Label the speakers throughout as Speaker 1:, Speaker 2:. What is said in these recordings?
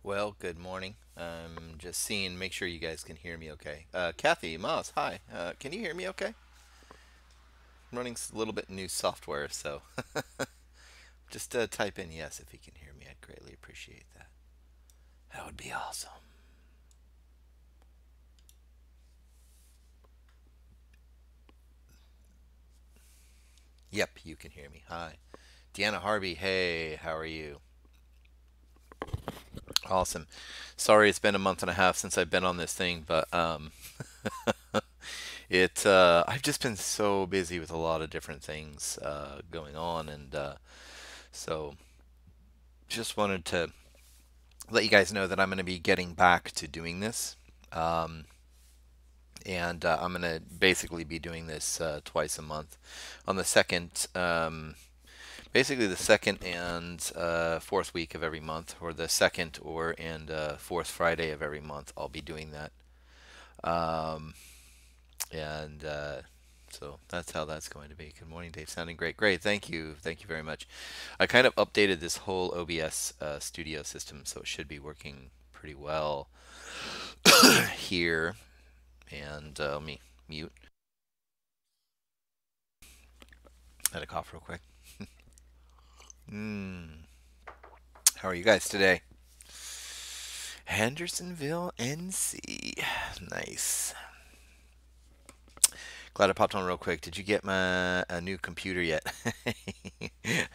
Speaker 1: Well, good morning. I'm just seeing, make sure you guys can hear me okay. Kathy, Moss, hi. Can you hear me okay? I'm running a little bit new software, so just type in yes if you can hear me. I'd greatly appreciate that. That would be awesome. Yep, you can hear me. Hi. Deanna Harvey, hey, how are you? Awesome. Sorry it's been a month and a half since I've been on this thing, but I've just been so busy with a lot of different things going on, and so just wanted to let you guys know that I'm going to be getting back to doing this. Um, and I'm going to basically be doing this twice a month on the second, basically the second and fourth week of every month, or the second or and fourth Friday of every month. I'll be doing that. Um, and So that's how that's going to be. Good morning, Dave. Sounding great. Great. Thank you. Thank you very much. I kind of updated this whole OBS studio system, so it should be working pretty well here. And let me mute. Had a cough real quick. Mm. How are you guys today? Hendersonville, NC. Nice. Glad I popped on real quick. Did you get my a new computer yet?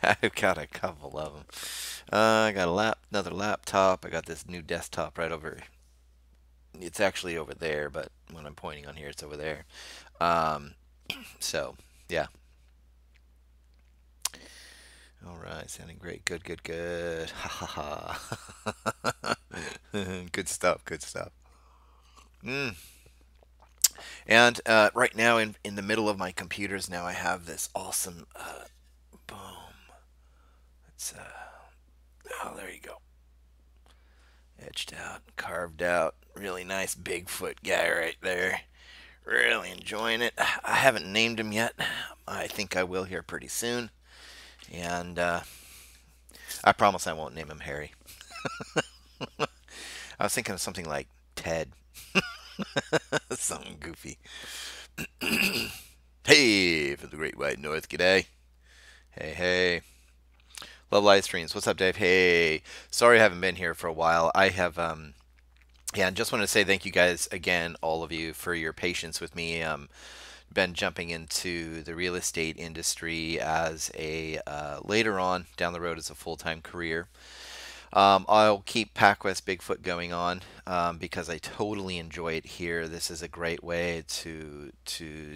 Speaker 1: I've got a couple of them. I got another laptop. I got this new desktop right over. It's actually over there, but when I'm pointing on here, it's over there. Um, so yeah. All right, sounding great. Good, good, good. Ha ha ha. Good stuff. Good stuff. Mm. And right now, in the middle of my computers, now I have this awesome boom. It's oh, there you go. Etched out, carved out. Really nice Bigfoot guy right there. Really enjoying it. I haven't named him yet. I think I will here pretty soon. And I promise I won't name him Harry. I was thinking of something like Ted. Something goofy. Hey, for the Great White North, g'day. Hey, hey. Love live streams. What's up, Dave? Hey. Sorry I haven't been here for a while. I have, yeah, and just want to say thank you guys again, all of you, for your patience with me. Been jumping into the real estate industry as a later on down the road as a full-time career. I'll keep PacWest Bigfoot going on because I totally enjoy it here. This is a great way to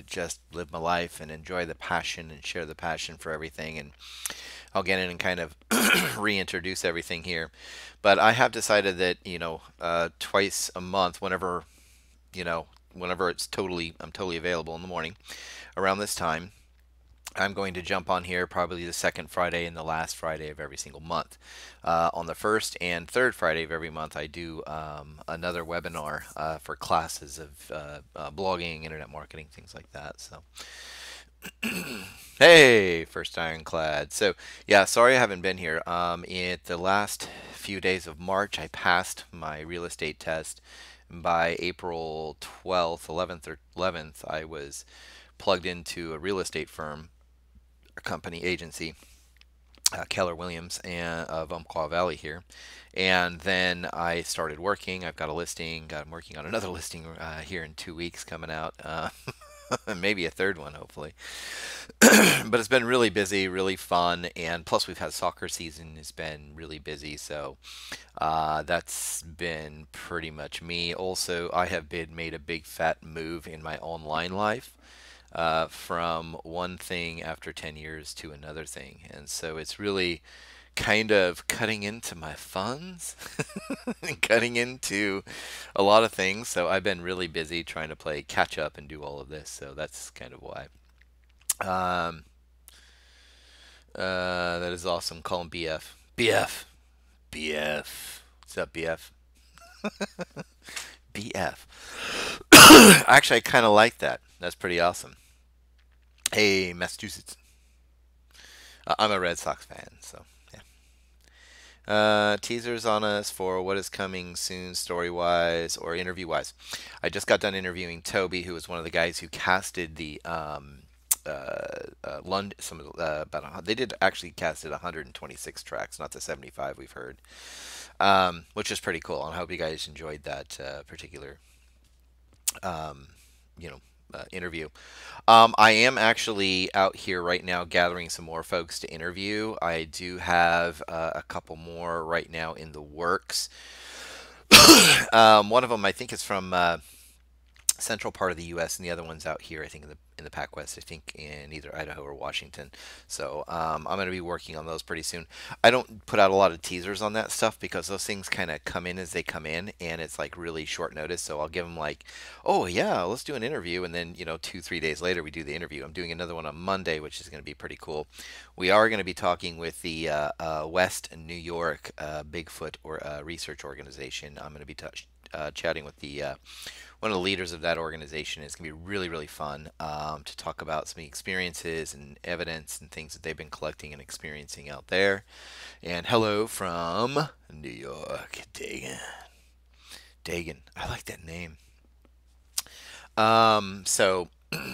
Speaker 1: just live my life and enjoy the passion and share the passion for everything. And I'll get in and kind of reintroduce everything here. But I have decided that twice a month, whenever I'm totally available in the morning around this time. I'm going to jump on here probably the second Friday and the last Friday of every single month. On the first and third Friday of every month, I do another webinar for classes of blogging, internet marketing, things like that. So, hey, first ironclad. So, yeah, sorry I haven't been here. In the last few days of March, I passed my real estate test. By April 12th, 11th, or 11th, I was plugged into a real estate firm, a company agency, Keller Williams, and of Umpqua Valley here. And then I started working. I've got a listing. I'm working on another listing here in 2 weeks coming out. Maybe a third one, hopefully. But it's been really busy, really fun, and plus we've had soccer season. It's been really busy, so that's been pretty much me. Also, I have been made a big fat move in my online life from one thing after 10 years to another thing. And so it's really kind of cutting into my funds and cutting into a lot of things. So I've been really busy trying to play catch up and do all of this. So that's kind of why. Um, that is awesome. Call him BF. BF. BF. What's up, BF? BF. Actually, I kind of like that. That's pretty awesome. Hey, Massachusetts. I'm a Red Sox fan, so yeah. Teasers on us for what is coming soon, story wise or interview wise. I just got done interviewing Toby, who was one of the guys who casted the London. Some of they did actually casted 126 tracks, not the 75 we've heard, which is pretty cool. I hope you guys enjoyed that particular um, you know interview. I am actually out here right now gathering some more folks to interview. I do have a couple more right now in the works. One of them I think is from central part of the U.S. and the other one's out here. I think in the PacWest. I think in either Idaho or Washington. So I'm going to be working on those pretty soon. I don't put out a lot of teasers on that stuff because those things kind of come in as they come in, and it's like really short notice. So I'll give them like, oh yeah, let's do an interview, and then 2-3 days later we do the interview. I'm doing another one on Monday, which is going to be pretty cool. We are going to be talking with the West New York Bigfoot or research organization. I'm going to be chatting with the one of the leaders of that organization. It's going to be really, really fun to talk about some experiences and evidence and things that they've been collecting and experiencing out there. And hello from New York, Dagan. Dagan. I like that name. So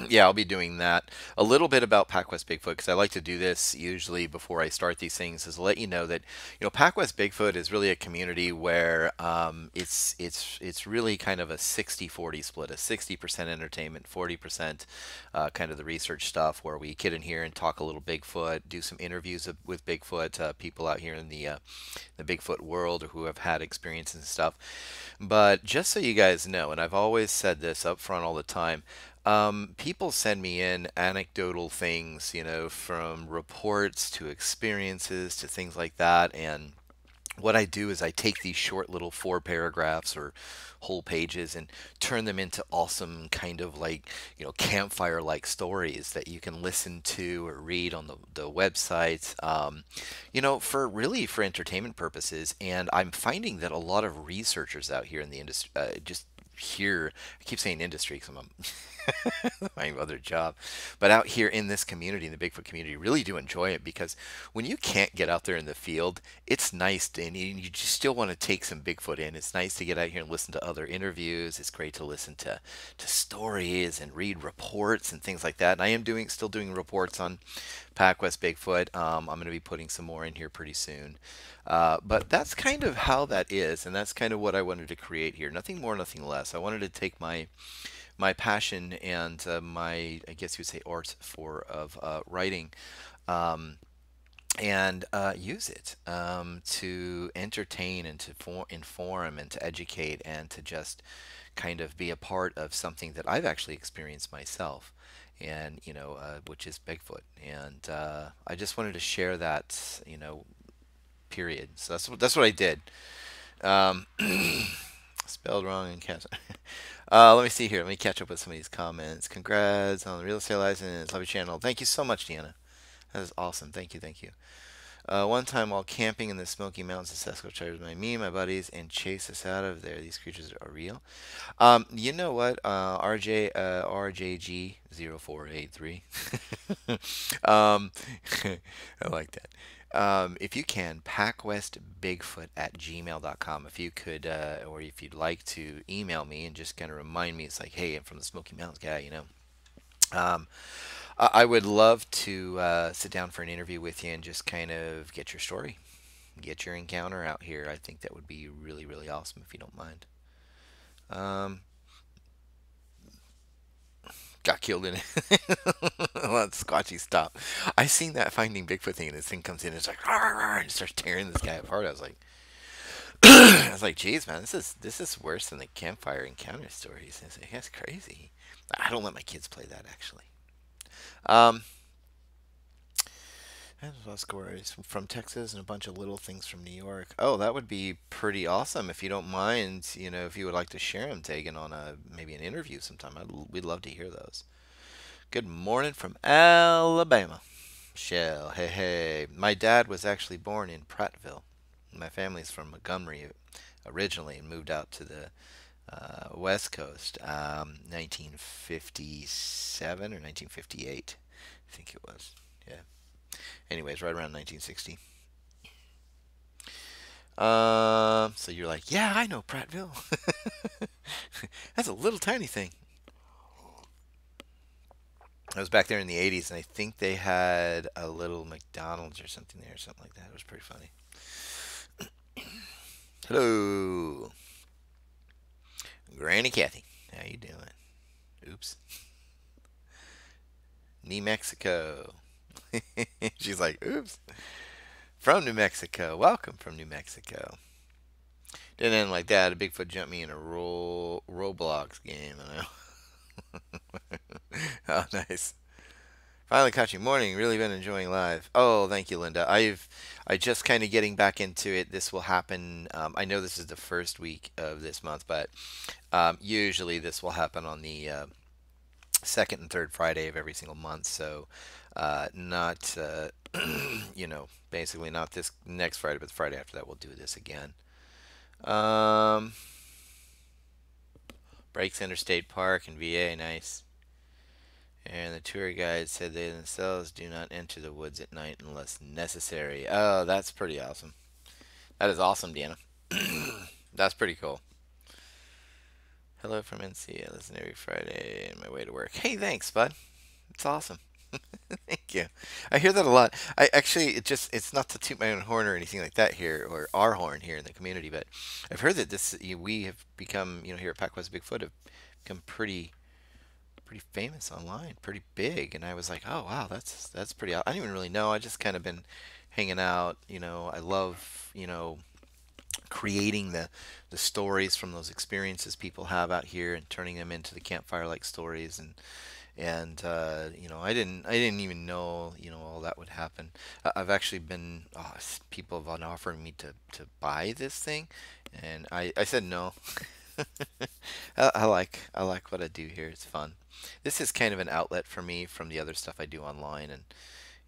Speaker 1: yeah, I'll be doing that. A little bit about PacWest Bigfoot because I like to do this usually before I start these things is to let you know that PacWest Bigfoot is really a community where it's really kind of a 60-40 split, a 60% entertainment, 40% kind of the research stuff where we get in here and talk a little Bigfoot, do some interviews with Bigfoot people out here in the Bigfoot world who have had experiences and stuff. But just so you guys know, and I've always said this up front all the time, people send me in anecdotal things, from reports to experiences to things like that. And what I do is I take these short little 4 paragraphs or whole pages and turn them into awesome kind of like, campfire like stories that you can listen to or read on the websites, for entertainment purposes. And I'm finding that a lot of researchers out here in the industry, just here, I keep saying industry because I'm my other job. But out here in this community, in the Bigfoot community, really do enjoy it because when you can't get out there in the field, it's nice and you just still want to take some Bigfoot in. It's nice to get out here and listen to other interviews. It's great to listen to stories and read reports and things like that. And I am still doing reports on PacWest Bigfoot. I'm going to be putting some more in here pretty soon. But that's kind of how that is, and that's kind of what I wanted to create here. Nothing more, nothing less. I wanted to take my passion and my, I guess you would say, art of writing, um, and use it to entertain and to inform and to educate and to just kind of be a part of something that I've actually experienced myself, and which is Bigfoot. And I just wanted to share that, period. So that's what I did. Um, spelled wrong and catch. Let me see here. Let me catch up with some of these comments. Congrats on the real estate license. Love your channel. Thank you so much, Deanna. That is awesome. Thank you. Thank you. One time while camping in the Smoky Mountains of Sasquatch charged me and my buddies and chased us out of there. These creatures are real. You know what? RJG0483. I like that. If you can, pacwestbigfoot@gmail.com. If you could, or if you'd like to email me and just kind of remind me, it's like, hey, I'm from the Smoky Mountains guy. Um, I would love to sit down for an interview with you and just kind of get your story, get your encounter out here. I think that would be really, really awesome if you don't mind. Um, got killed in it. Let Squatchy stop. I seen that Finding Bigfoot thing, and this thing comes in and it's like, "Rawr, rawr," and starts tearing this guy apart. I was like, geez, man, this is worse than the campfire encounter stories. It's like, that's crazy. I don't let my kids play that actually. Um, and scores from Texas and a bunch of little things from New York. Oh, that would be pretty awesome if you don't mind. If you would like to share them, taken on maybe an interview sometime. We'd love to hear those. Good morning from Alabama. Michelle, hey, hey. My dad was actually born in Prattville. My family's from Montgomery originally and moved out to the West Coast, 1957 or 1958, I think it was. Yeah. Anyways, right around 1960. So you're like, yeah, I know Prattville. That's a little tiny thing. I was back there in the 80s, and I think they had a little McDonald's or something there, or something like that. It was pretty funny. Hello, Granny Kathy. How you doing? Oops. New Mexico. She's like, oops. From New Mexico. Welcome from New Mexico. Didn't end like that. A Bigfoot jumped me in a Roblox game. I know. Oh, nice. Finally caught you. Morning. Really been enjoying live. Oh, thank you, Linda. I just kind of getting back into it. This will happen. I know this is the first week of this month, but usually this will happen on the second and third Friday of every single month. So not basically not this next Friday, but the Friday after that we'll do this again. Um, Breaks Interstate Park in VA. Nice. And the tour guide said they themselves do not enter the woods at night unless necessary. Oh, that's pretty awesome. That is awesome, Deanna. That's pretty cool. Hello from NC. I listen every Friday on my way to work. Hey, thanks, bud. It's awesome. Thank you. I hear that a lot. I actually, it's not to toot my own horn or anything like that here, or our horn here in the community, but I've heard that we have become, here at PacWest Bigfoot have become pretty famous online, pretty big, and I was like, oh wow, that's pretty. I didn't even really know. I just kind of been hanging out. I love creating the stories from those experiences people have out here and turning them into the campfire like stories and I didn't even know all that would happen. I've actually been people have been offering me to buy this thing, and I said no. I like what I do here. It's fun. This is kind of an outlet for me from the other stuff I do online and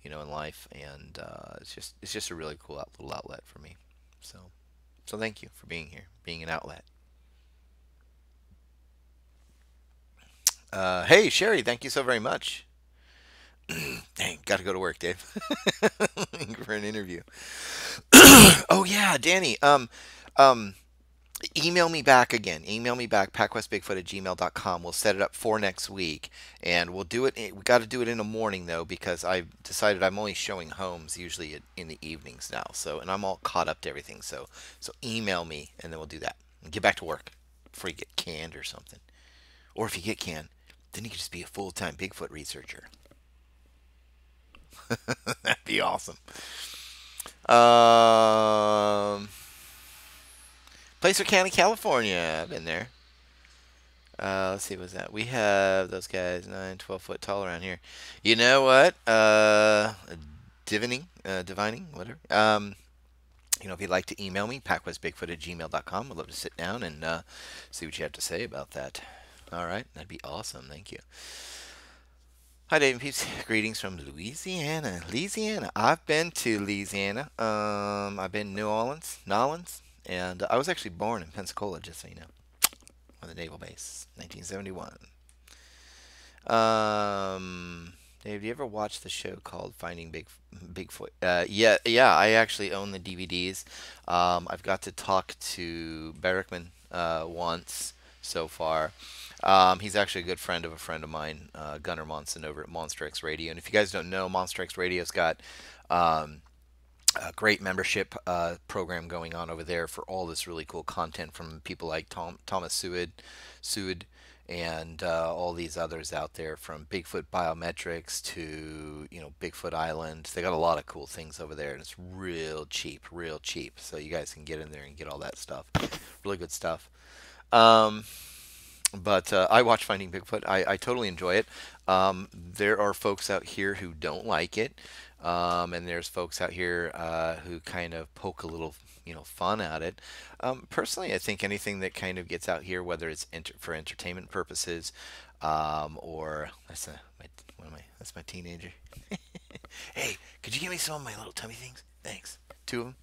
Speaker 1: in life, and it's just a really cool little outlet for me. So thank you for being here, being an outlet. Hey Sherry, thank you so very much. Dang, got to go to work, Dave, for an interview. Oh yeah, Danny. Um, Email me back again. Email me back, packwestbigfoot@gmail.com. We'll set it up for next week, and we'll do it. We got to do it in the morning though, because I've decided I'm only showing homes usually in the evenings now. So, and I'm all caught up to everything. So email me, and then we'll do that. And get back to work before you get canned or something. Or if you get canned, then you can just be a full-time Bigfoot researcher. That'd be awesome. Um, Placer County, California. I've been there. Let's see, what's that? We have those guys 9, 12 foot tall around here. You know what? Divining, whatever. If you'd like to email me, packwestbigfoot@gmail.com. I'd love to sit down and see what you have to say about that. All right, that'd be awesome. Thank you. Hi, Dave and Peeps. Greetings from Louisiana. Louisiana. I've been to Louisiana. I've been in New Orleans, Nolens, and I was actually born in Pensacola, just so you know, on the naval base, 1971. Dave, do you ever watch the show called Finding Bigfoot? Yeah. I actually own the DVDs. I've got to talk to Barrickman once so far. He's actually a good friend of a friend of mine, Gunnar Monson over at Monster X Radio. And if you guys don't know, Monster X Radio's got um, a great membership program going on over there for all this really cool content from people like Thomas Seward, and all these others out there, from Bigfoot Biometrics to Bigfoot Island. They got a lot of cool things over there, and it's real cheap, real cheap. So you guys can get in there and get all that stuff. Really good stuff. Um, but I watch Finding Bigfoot. I totally enjoy it. There are folks out here who don't like it, and there's folks out here who kind of poke a little, fun at it. Personally, I think anything that kind of gets out here, whether it's for entertainment purposes, or that's my teenager. Hey, could you give me some of my little tummy things? Thanks. Two of them.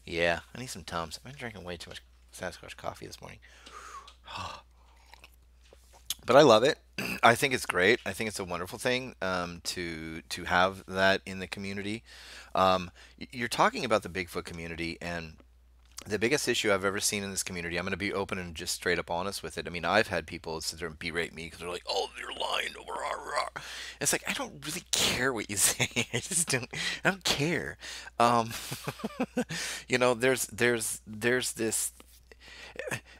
Speaker 1: Yeah, I need some Tums. I've been drinking way too much Sasquatch coffee this morning. But I love it. I think it's great. I think it's a wonderful thing to have that in the community. You're talking about the Bigfoot community, and The biggest issue I've ever seen in this community, I'm going to be open and just straight up honest with it. I mean, I've had people sit there and berate me because they're like, "Oh, you're lying." Rah, rah, rah." It's like I don't really care what you say. I just don't. I don't care. Um, there's this.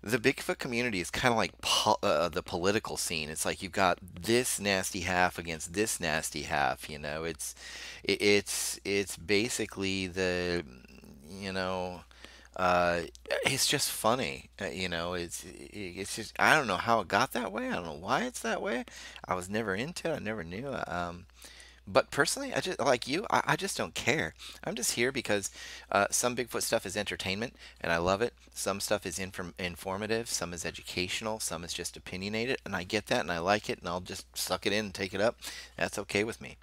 Speaker 1: The Bigfoot community is kind of like the political scene. It's like you've got this nasty half against this nasty half. It's basically the you know it's just funny. It's just I don't know how it got that way. I don't know why it's that way. I was never into it. I never knew. But personally, I just like you. I just don't care. I'm just here because some Bigfoot stuff is entertainment, and I love it. Some stuff is informative. Some is educational. Some is just opinionated, and I get that, and I like it, and I'll just suck it in and take it up. That's okay with me.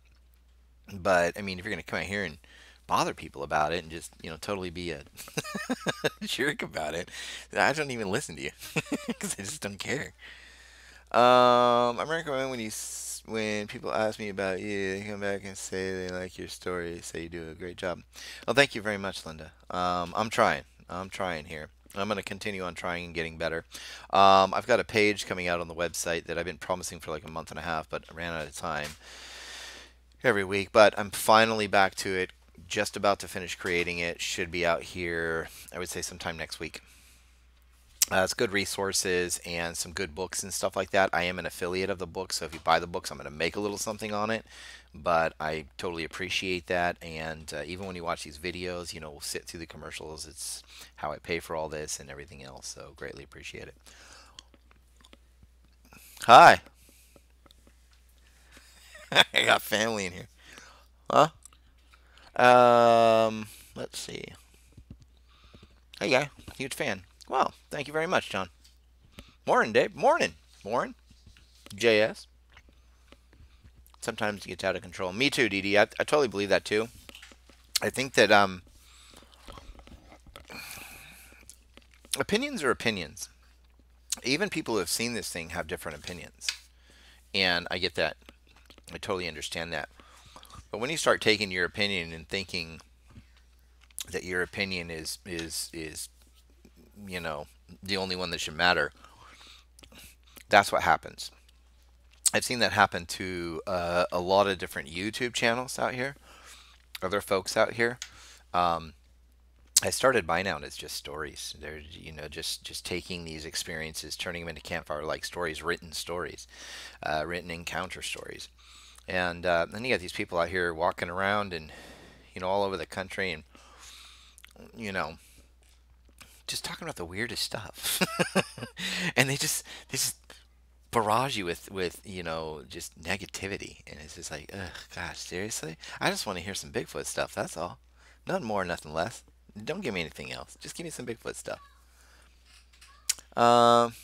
Speaker 1: But I mean, if you're gonna come out here and bother people about it and just totally be a jerk about it, I don't even listen to you because I just don't care. I recommend when people ask me about you, they come back and say they like your story, say you do a great job. Well, thank you very much, Linda. I'm trying. I'm trying here. I'm going to continue on trying and getting better. I've got a page coming out on the website that I've been promising for like a month and a half, but I ran out of time every week. But I'm finally back to it. Just about to finish creating it. Should be out here, I would say, sometime next week. It's good resources and some good books and stuff like that. I am an affiliate of the book, so if you buy the books, I'm going to make a little something on it. But I totally appreciate that. And even when you watch these videos, we'll sit through the commercials. It's how I pay for all this and everything else. So greatly appreciate it. Hi. I got family in here. Huh? Let's see. Hey, guy. Huge fan. Well, thank you very much, John. Morning, Dave. Morning. Morning. JS. Sometimes it gets out of control. Me too, Dee Dee. I totally believe that too. I think that opinions are opinions. Even people who have seen this thing have different opinions, and I get that. I totally understand that. But when you start taking your opinion and thinking that your opinion is the only one that should matter, that's what happens. I've seen that happen to a lot of different YouTube channels out here, other folks out here. Um, I started mine out as just stories. They're just taking these experiences, turning them into campfire like stories, written encounter stories. And then you got these people out here walking around and all over the country and you know just talking about the weirdest stuff, and they just barrage you with just negativity, and it's just like, ugh, gosh, seriously, I just want to hear some Bigfoot stuff. That's all. Nothing more, nothing less. Don't give me anything else. Just give me some Bigfoot stuff. Um,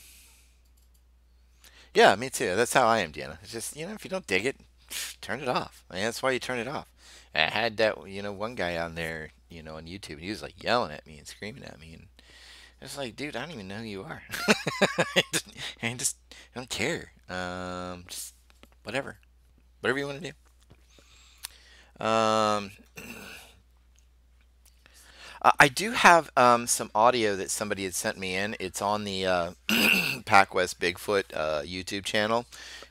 Speaker 1: yeah, me too. That's how I am, Deanna. It's just if you don't dig it, turn it off. I mean, that's why you turn it off. I had that one guy on there on YouTube, and he was like yelling at me and screaming at me, and it's like, dude, I don't even know who you are. I just I don't care. Just whatever, whatever you want to do. I do have some audio that somebody had sent me in. It's on the PacWest Bigfoot YouTube channel.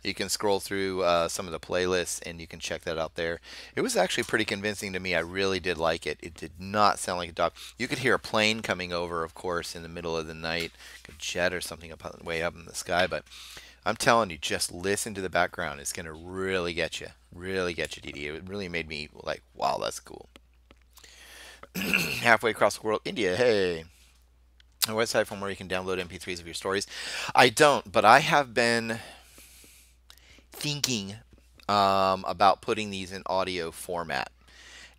Speaker 1: You can scroll through some of the playlists and you can check that out there. It was actually pretty convincing to me. I really did like it. It did not sound like a dog. You could hear a plane coming over, of course, in the middle of the night, a jet or something up way up in the sky. But I'm telling you, just listen to the background. It's going to really get you, Dee Dee. It really made me like, wow, that's cool. Halfway across the world, India. Hey, a website from where you can download MP3s of your stories. I don't, but I have been thinking about putting these in audio format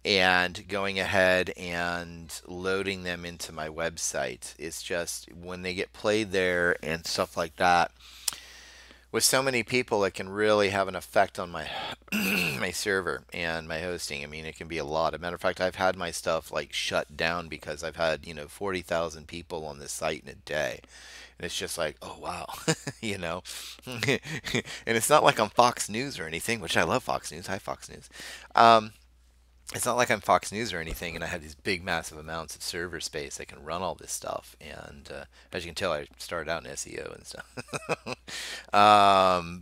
Speaker 1: and going ahead and loading them into my website. It's just when they get played there and stuff like that, with so many people, it can really have an effect on my my server and my hosting. I mean, it can be a lot. As a matter of fact, I've had my stuff like shut down because I've had 40,000 people on this site in a day, and it's just like, oh wow, you know. And it's not like I'm Fox News or anything, which I love Fox News. Hi, Fox News. Um, It's not like I'm Fox News or anything, and I have these big, massive amounts of server space that can run all this stuff. And as you can tell, I started out in SEO and stuff.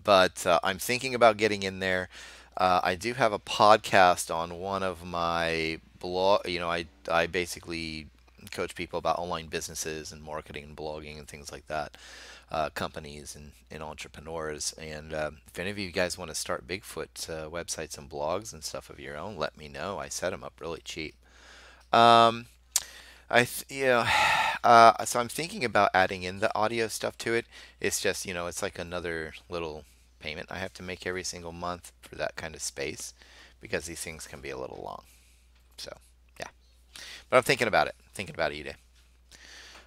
Speaker 1: But I'm thinking about getting in there. I do have a podcast on one of my blog. I basically coach people about online businesses and marketing and blogging and things like that, companies and entrepreneurs. And if any of you guys want to start Bigfoot websites and blogs and stuff of your own, let me know. I set them up really cheap. Um, so I'm thinking about adding in the audio stuff to it. It's just, it's like another little payment I have to make every single month for that kind of space because these things can be a little long. So, yeah. But I'm thinking about it. Thinking about it, Uday.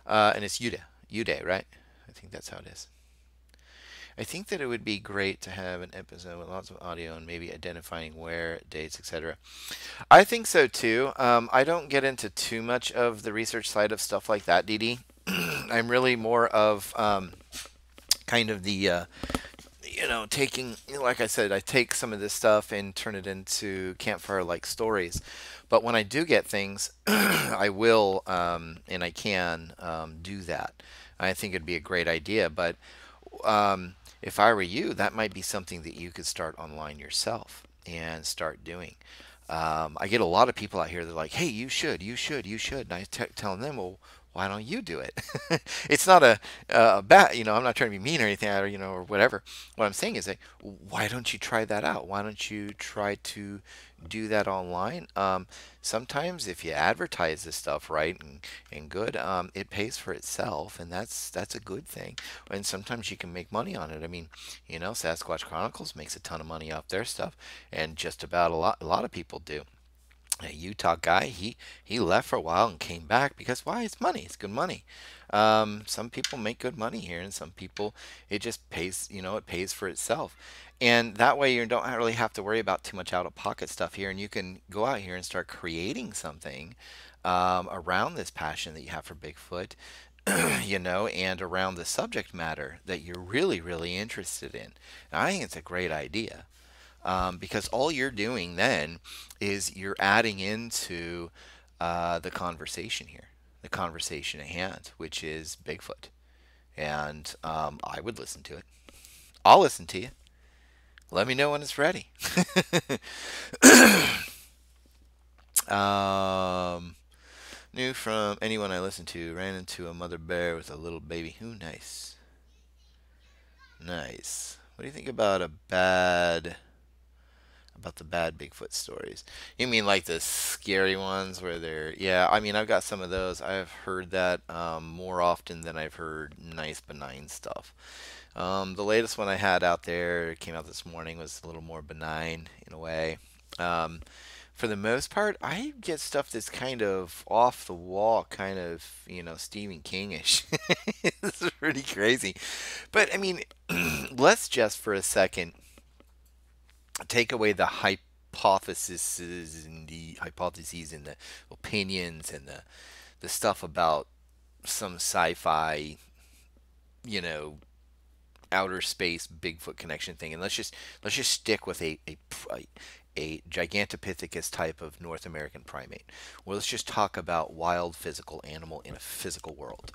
Speaker 1: And it's Uday, right? I think that's how it is. I think that it would be great to have an episode with lots of audio and maybe identifying where, dates, etc. I think so too. I don't get into too much of the research side of stuff like that, DD. I'm really more of kind of the taking, like I said, I take some of this stuff and turn it into campfire like stories. But when I do get things, I will and I can do that. I think it'd be a great idea. But if I were you, that might be something that you could start online yourself and start doing. I get a lot of people out here that are like, hey, you should, you should, you should. And telling them, well, why don't you do it? It's not a bad, I'm not trying to be mean or anything, or whatever. What I'm saying is, like, why don't you try that out? Why don't you try to do that online? Sometimes if you advertise this stuff right and good, it pays for itself, and that's a good thing. And sometimes you can make money on it. I mean, Sasquatch Chronicles makes a ton of money off their stuff, and just about a lot of people do. A Utah guy, he left for a while and came back because why? It's money. It's good money. Some people make good money here, and some people it just pays. It pays for itself, and that way you don't really have to worry about too much out of pocket stuff here, and you can go out here and start creating something around this passion that you have for Bigfoot, and around the subject matter that you're really, really interested in. And I think it's a great idea because all you're doing then is you're adding into the conversation here, the conversation at hand, which is Bigfoot. And I would listen to it. I'll listen to you. Let me know when it's ready. um, New from anyone I listened to, ran into a mother bear with a little baby. Who nice. Nice. What do you think about the bad Bigfoot stories? You mean like the scary ones where they're, yeah, I mean, I've got some of those. I've heard that more often than I've heard nice, benign stuff. The latest one I had out there, came out this morning, was a little more benign in a way. Um, for the most part, I get stuff that's kind of off the wall, kind of, Stephen Kingish. It's pretty crazy. But I mean, let's just for a second take away the hypotheses and the opinions and the stuff about some sci-fi, you know, outer space Bigfoot connection thing, and let's just stick with a Gigantopithecus type of North American primate. Well, let's just talk about wild physical animal in a physical world.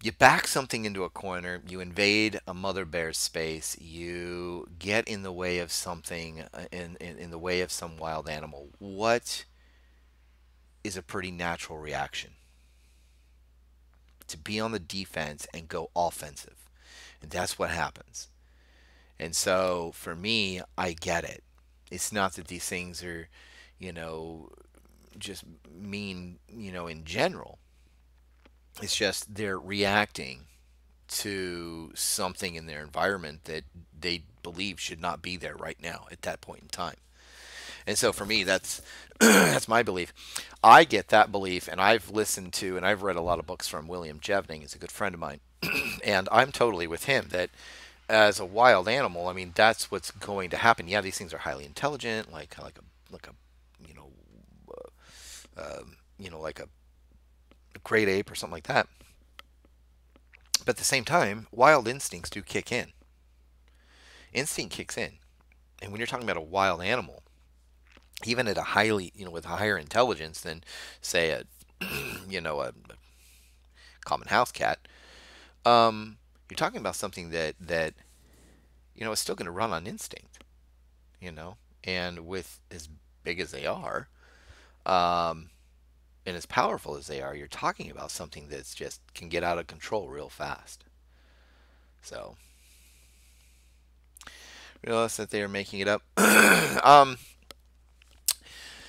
Speaker 1: You back something into a corner, you invade a mother bear's space, you get in the way of something, in the way of some wild animal. What is a pretty natural reaction? To be on the defense and go offensive. And that's what happens. And so for me, I get it. It's not that these things are, you know, just mean, in general. It's just they're reacting to something in their environment that they believe should not be there right now at that point in time. And so for me, that's that's my belief. I get that belief, and I've listened to and I've read a lot of books from William Jevning. He's a good friend of mine, and I'm totally with him that as a wild animal, I mean, that's what's going to happen. Yeah, these things are highly intelligent, like a like a great ape or something like that. But at the same time, wild instincts do kick in. Instinct kicks in. And when you're talking about a wild animal, even at a highly, with a higher intelligence than, say, a, a common house cat, you're talking about something that is still going to run on instinct, you know, and with as big as they are, um, and as powerful as they are, you're talking about something that's just can get out of control real fast. So realize that they are making it up. um,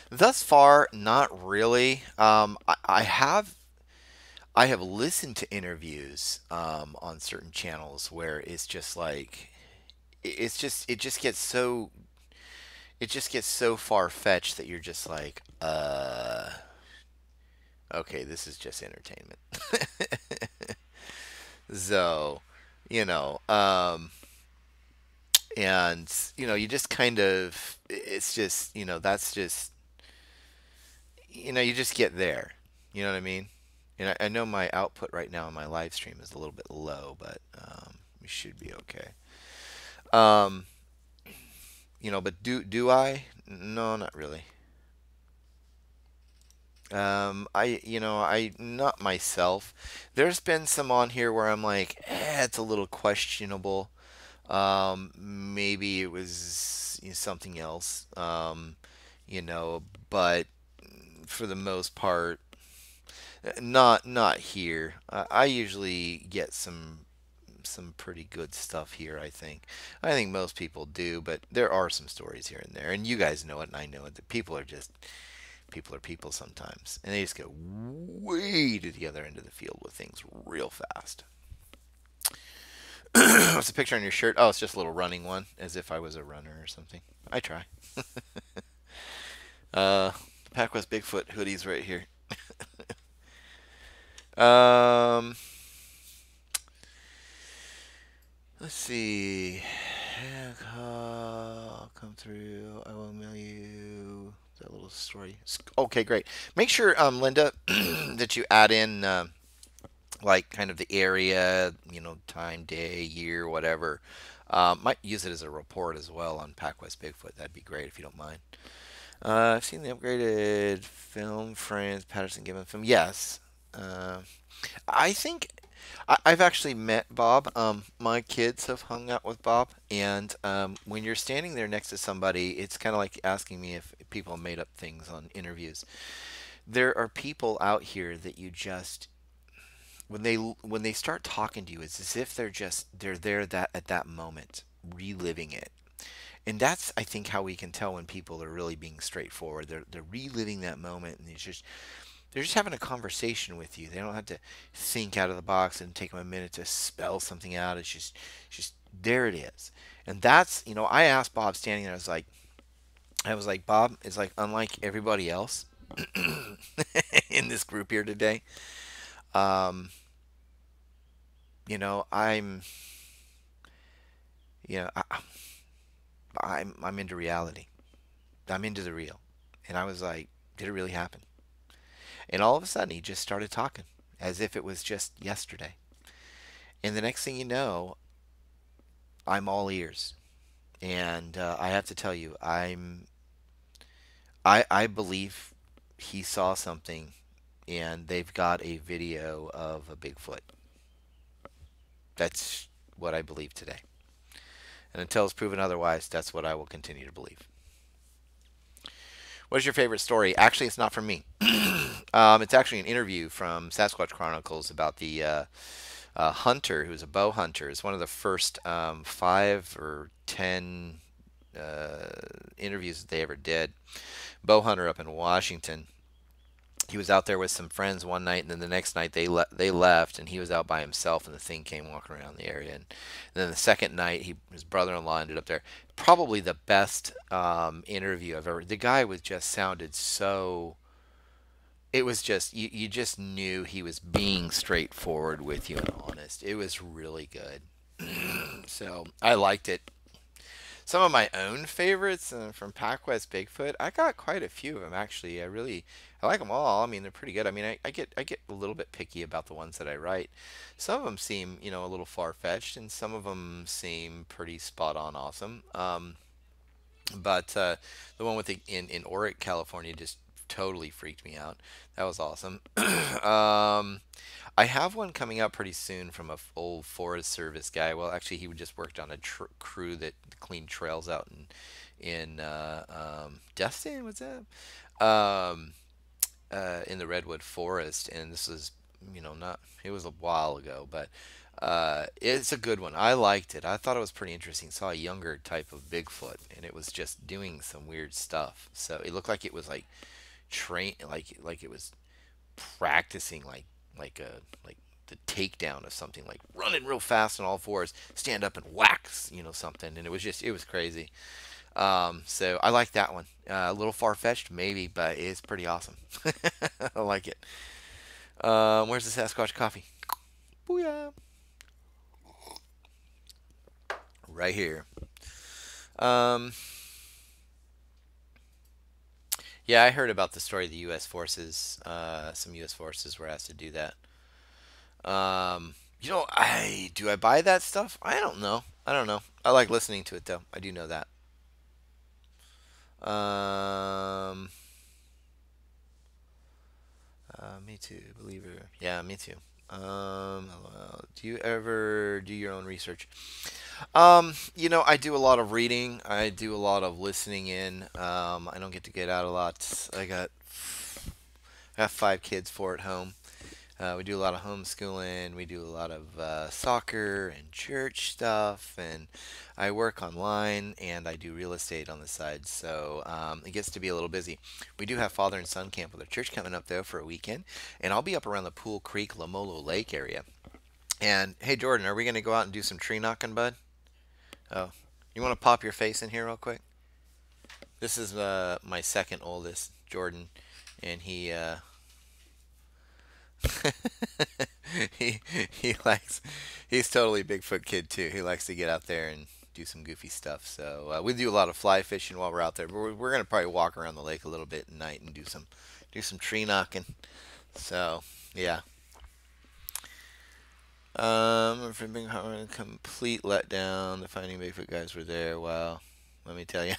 Speaker 1: thus far, not really. I have listened to interviews on certain channels where it's just like it just gets so far fetched that you're just like, okay, this is just entertainment. So, you know, and you just kind of, it's just, that's just, you just get there. You know what I mean? And I know my output right now on my live stream is a little bit low, but we should be okay. Um, but do I? No, not really. I not myself. There's been some on here where I'm like, it's a little questionable. Maybe it was something else. You know, but for the most part, not here. I usually get some pretty good stuff here, I think. I think most people do, but there are some stories here and there, and you guys know it, and I know it. That people are people sometimes, and they just go way to the other end of the field with things real fast. What's the picture on your shirt? Oh, it's just a little running one, as if I was a runner or something. I try. Uh, PacWest Bigfoot hoodies right here. Um, let's see. I'll come through. I will mail you that little story. Okay, great. Make sure, Linda, that you add in like kind of the area, time, day, year, whatever. Might use it as a report as well on PacWest Bigfoot. That'd be great if you don't mind. I've seen the upgraded film frames, Patterson Gibbon film. Yes. Uh, I think I've actually met Bob. My kids have hung out with Bob, and when you're standing there next to somebody, it's kind of like asking me if people made up things on interviews. There are people out here that you just when they start talking to you, it's as if they're there that at that moment, reliving it. And that's, I think, how we can tell when people are really being straightforward. They're reliving that moment, and they're just having a conversation with you. They don't have to think out of the box and take them a minute to spell something out. It's just there it is. And that's, I asked Bob standing there. I was like, Bob, it's like unlike everybody else in this group here today. Um, I'm, you know, I, I'm into reality. I'm into the real. And I was like, did it really happen? And all of a sudden, he just started talking as if it was just yesterday. And the next thing you know, I'm all ears. And I have to tell you, I believe he saw something, and they've got a video of a Bigfoot. That's what I believe today. And until it's proven otherwise, that's what I will continue to believe. What is your favorite story? Actually, it's not from me. It's actually an interview from Sasquatch Chronicles about the hunter who's a bow hunter. It's one of the first 5 or 10 interviews that they ever did. Bow hunter up in Washington. He was out there with some friends one night, and then the next night they left, and he was out by himself, and the thing came walking around the area. And then the second night, his brother-in-law ended up there. Probably the best interview I've ever. The guy was just sounded so. It was just you just knew he was being straightforward with you and honest. It was really good. So I liked it. Some of my own favorites from PacWest Bigfoot, I got quite a few of them actually. I like them all. I mean, they're pretty good. I mean, I get a little bit picky about the ones that I write. Some of them seem, a little far fetched, and some of them seem pretty spot on awesome. But the one with in Oric, California, just totally freaked me out. That was awesome. I have one coming up pretty soon from a old Forest Service guy. Well, actually, he just worked on a crew that cleaned trails out in Destin. What's that? Um, in the redwood forest, and this is, not, it was a while ago, but it's a good one. I liked it. I thought it was pretty interesting. Saw a younger type of Bigfoot, and it was just doing some weird stuff. So it looked like it was like train, like it was practicing like the takedown of something, like running real fast on all fours, stand up and whacks, something, and it was crazy. So I like that one. A little far fetched, maybe, but it's pretty awesome. I like it. Where's the Sasquatch coffee? Booyah! Right here. Um, yeah, I heard about the story of the U.S. forces. Some U.S. forces were asked to do that. I do I buy that stuff? I don't know. I don't know. I like listening to it though. I do know that. Um, Me too, believer. Yeah, me too. Do you ever do your own research? I do a lot of reading. I do a lot of listening in. I don't get out a lot. I have 5 kids, 4 at home. We do a lot of homeschooling. We do a lot of soccer and church stuff, and I work online and I do real estate on the side. So it gets to be a little busy. We do have father and son camp with our church coming up though for a weekend, and I'll be up around the Pool Creek, Lamolo Lake area. And hey, Jordan, are we going to go out and do some tree knocking, bud? Oh, you want to pop your face in here real quick? This is my second oldest, Jordan, and he he likes he's totally a Bigfoot kid too. He likes to get out there and do some goofy stuff. So we do a lot of fly fishing while we're out there. But we're gonna probably walk around the lake a little bit at night and do some tree knocking. So yeah. For being a complete letdown, the Finding Bigfoot guys were there. Well, let me tell you,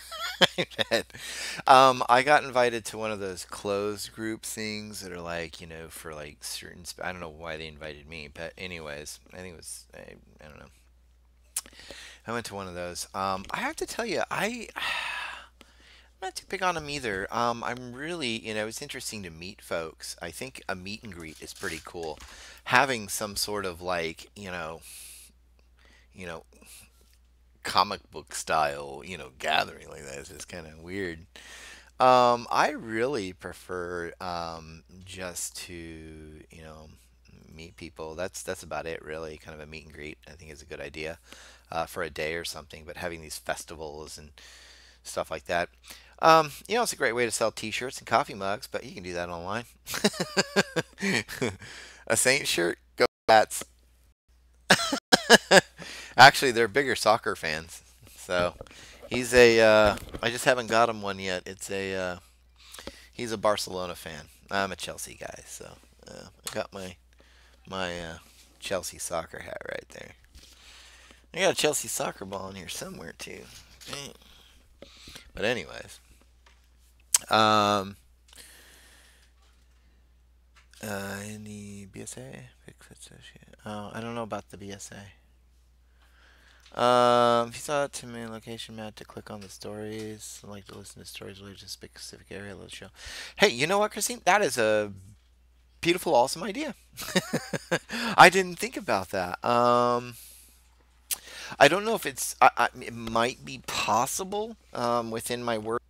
Speaker 1: I got invited to one of those closed group things that are like, for like certain. I don't know why they invited me, but anyways, I think it was. I don't know. I went to one of those. I have to tell you, I'm not too big on them either. I'm really, it's interesting to meet folks. I think a meet and greet is pretty cool. Having some sort of like, you know, comic book style, gathering like that is just kind of weird. I really prefer just to, meet people. That's about it, really. Kind of a meet and greet, I think, is a good idea for a day or something. But having these festivals and stuff like that, it's a great way to sell T-shirts and coffee mugs. But you can do that online. A Saint shirt, go Bats. Actually, they're bigger soccer fans. So I just haven't got him one yet. He's a Barcelona fan. I'm a Chelsea guy, so I got my Chelsea soccer hat right there. I got a Chelsea soccer ball in here somewhere too. But anyways, um, in the BSA, Bigfoot Associate. Oh, I don't know about the BSA. If you saw it to me, location map to click on the stories. I like to listen to stories related to a specific area of the show. Hey, you know what, Christine? That is a beautiful, awesome idea. I didn't think about that. I don't know if it might be possible within my work.